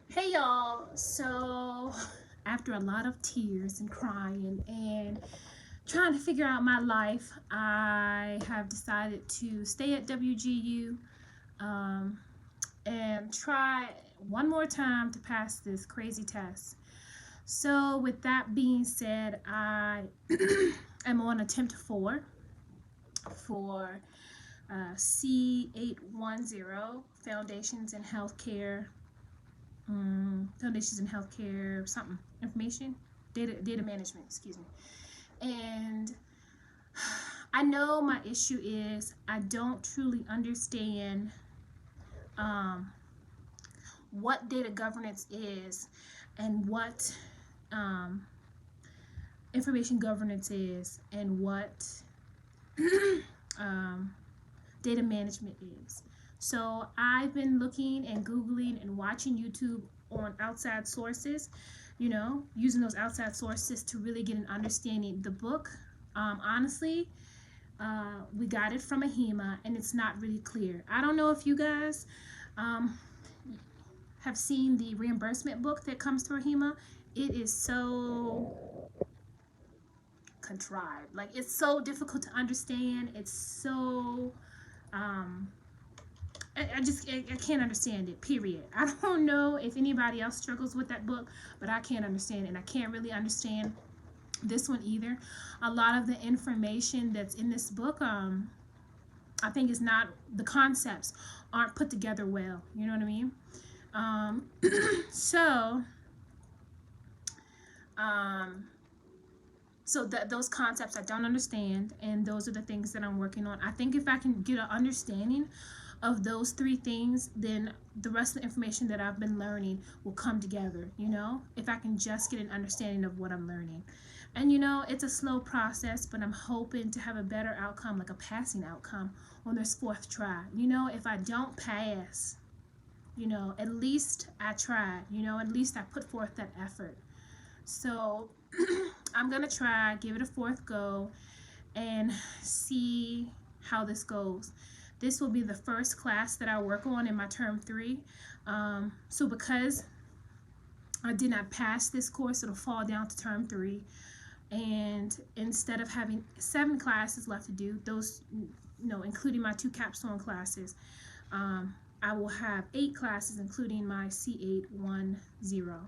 Hey y'all, so after a lot of tears and crying and trying to figure out my life, I have decided to stay at WGU um, and try one more time to pass this crazy test. So, with that being said, I am on attempt 4 for C810 Foundations in Healthcare, something information, data management. Excuse me. And I know my issue is I don't truly understand um, what data governance is and what um, information governance is and what um, data management is. So I've been looking and Googling and watching YouTube on outside sources, using those outside sources to really get an understanding. The book, honestly, we got it from a HEMA and it's not really clear. I don't know if you guys um, have seen the reimbursement book that comes through HEMA. It is so contrived. Like, it's so difficult to understand. It's so um, I can't understand it, period. I don't know if anybody else struggles with that book, but I can't understand it, and I can't really understand this one either. A lot of the information that's in this book, I think is not, the concepts aren't put together well. You know what I mean? Um, so, um, those concepts I don't understand, and those are the things that I'm working on. I think if I can get an understanding of those three things, then the rest of the information that I've been learning will come together, if I can just get an understanding of what I'm learning. And it's a slow process, but I'm hoping to have a better outcome, like a passing outcome on this fourth try. If I don't pass, at least I tried, at least I put forth that effort. So I'm gonna try, give it a fourth go, and see how this goes. This will be the first class that I work on in my term 3. So because I did not pass this course, it'll fall down to term 3. And instead of having 7 classes left to do, those, including my 2 capstone classes, I will have 8 classes, including my C810.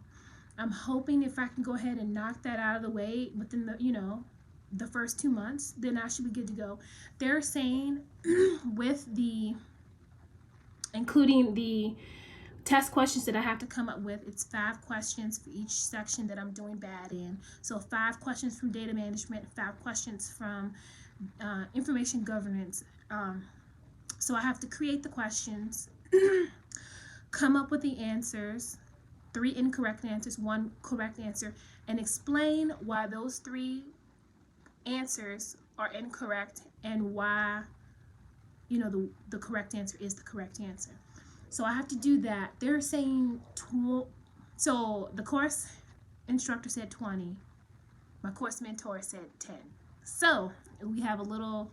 I'm hoping if I can go ahead and knock that out of the way within the first 2 months, then I should be good to go. They're saying with including the test questions that I have to come up with, it's 5 questions for each section that I'm doing bad in. So 5 questions from data management, 5 questions from information governance. So I have to create the questions, come up with the answers, 3 incorrect answers, 1 correct answer, and explain why those 3 answers are incorrect and why the correct answer is the correct answer. So I have to do that. They're saying so the course instructor said 20, my course mentor said 10. So we have a little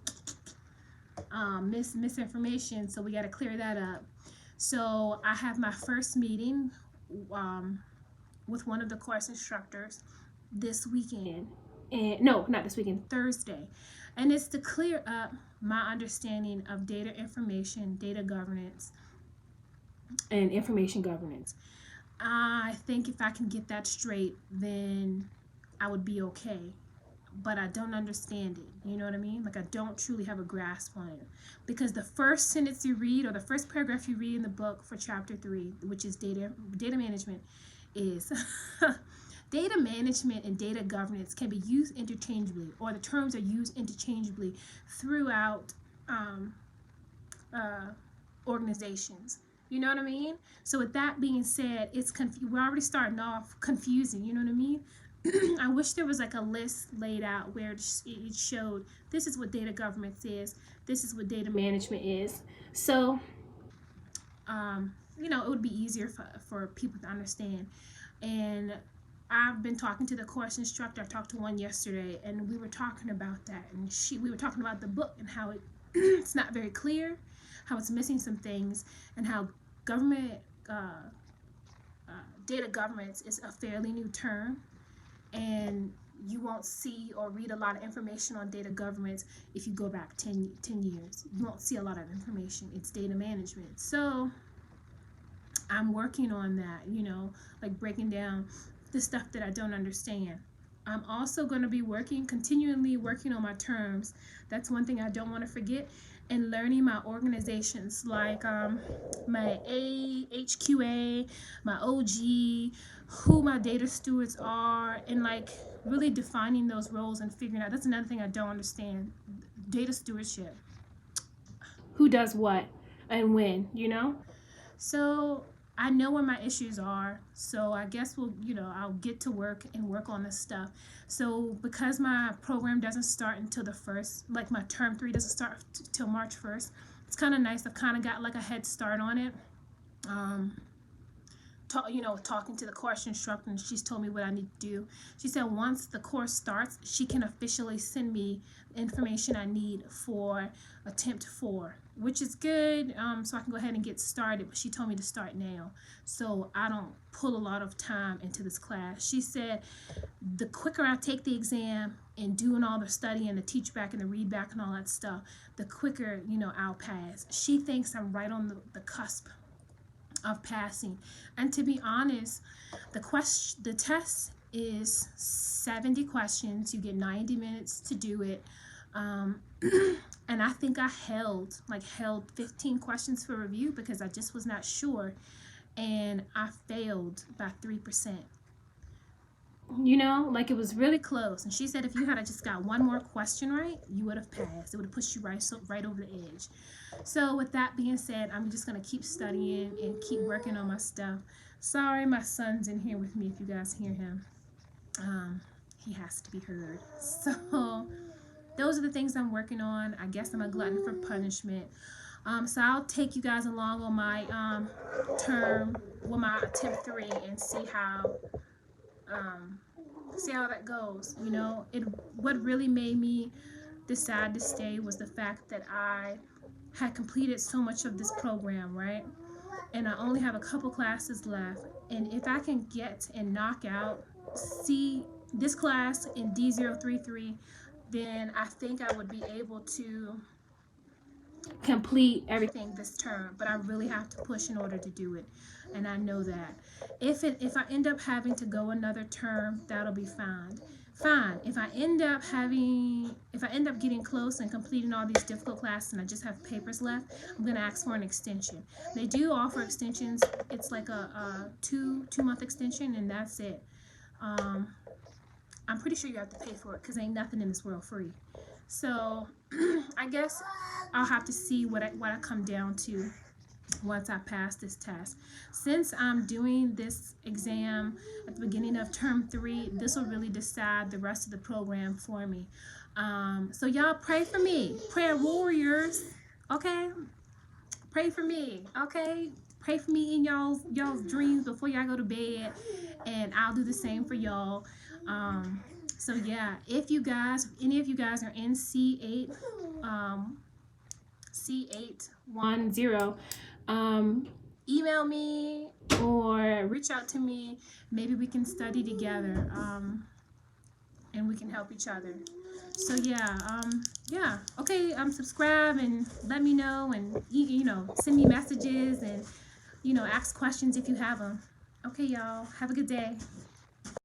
misinformation, so we got to clear that up. So I have my first meeting with one of the course instructors this weekend. And no, not this weekend, Thursday. And it's to clear up my understanding of data information, data governance, and information governance. I think if I can get that straight, then I would be okay. But I don't understand it. You know what I mean? Like, I don't truly have a grasp on it. Because the first sentence you read, or the first paragraph you read in the book for chapter 3, which is data management, is data management and data governance can be used interchangeably, or the terms are used interchangeably throughout organizations. You know what I mean? So with that being said, we're already starting off confusing. You know what I mean? I wish there was like a list laid out where it showed this is what data governance is, this is what data management is. So, it would be easier for people to understand. And I've been talking to the course instructor. I talked to one yesterday, and we were talking about that. And we were talking about the book and how it's not very clear, how it's missing some things, and how government data governance is a fairly new term, and you won't see or read a lot of information on data governance if you go back 10 years. You won't see a lot of information. It's data management. So I'm working on that, you know, like breaking down the stuff that I don't understand. I'm also going to be continually working on my terms. That's one thing I don't want to forget. And learning my organizations, like my AHQA, my OG, who my data stewards are, and like really defining those roles and figuring out. That's another thing I don't understand. Data stewardship. Who does what and when, you know? So I know where my issues are. So I guess I'll get to work and work on this stuff. So because my program doesn't start until the first, like my term 3 doesn't start till March 1st, it's kind of nice. I've kind of got like a head start on it. Talking to the course instructor, and she's told me what I need to do. She said once the course starts, she can officially send me the information I need for attempt 4, which is good, so I can go ahead and get started. But she told me to start now, so I don't pull a lot of time into this class. She said the quicker I take the exam and doing all the study and the teach back and the read back and all that stuff, the quicker I'll pass. She thinks I'm right on the cusp of passing. And to be honest, the test is 70 questions. You get 90 minutes to do it. And I think I held 15 questions for review because I just was not sure, and I failed by 3%. Like it was really close. And she said if you had just got one more question right, you would have passed. It would have pushed you right over the edge. So with that being said, I'm just going to keep studying and keep working on my stuff. Sorry, my son's in here with me if you guys hear him. He has to be heard. So those are the things I'm working on. I guess I'm a glutton for punishment. So I'll take you guys along on my my attempt 3 and see how that goes. What really made me decide to stay was the fact that I had completed so much of this program, right? And I only have a couple classes left. And if I can get and knock out this class in D033, then I think I would be able to complete everything this term. But I really have to push in order to do it, and I know that. If I end up having to go another term, that'll be fine. If I end up getting close and completing all these difficult classes and I just have papers left, I'm gonna ask for an extension. They do offer extensions. It's like a two-month extension, and that's it. I'm pretty sure you have to pay for it because ain't nothing in this world free. So I guess I'll have to see what I come down to once I pass this test. Since I'm doing this exam at the beginning of term 3, this will really decide the rest of the program for me. So y'all pray for me, prayer warriors. Okay, pray for me. Okay, pray for me in y'all's dreams before y'all go to bed, and I'll do the same for y'all. So yeah, if any of you guys are in C8, C810, email me or reach out to me. Maybe we can study together, and we can help each other. So yeah, okay, subscribe and let me know, and send me messages, and ask questions if you have them. Okay, y'all, have a good day.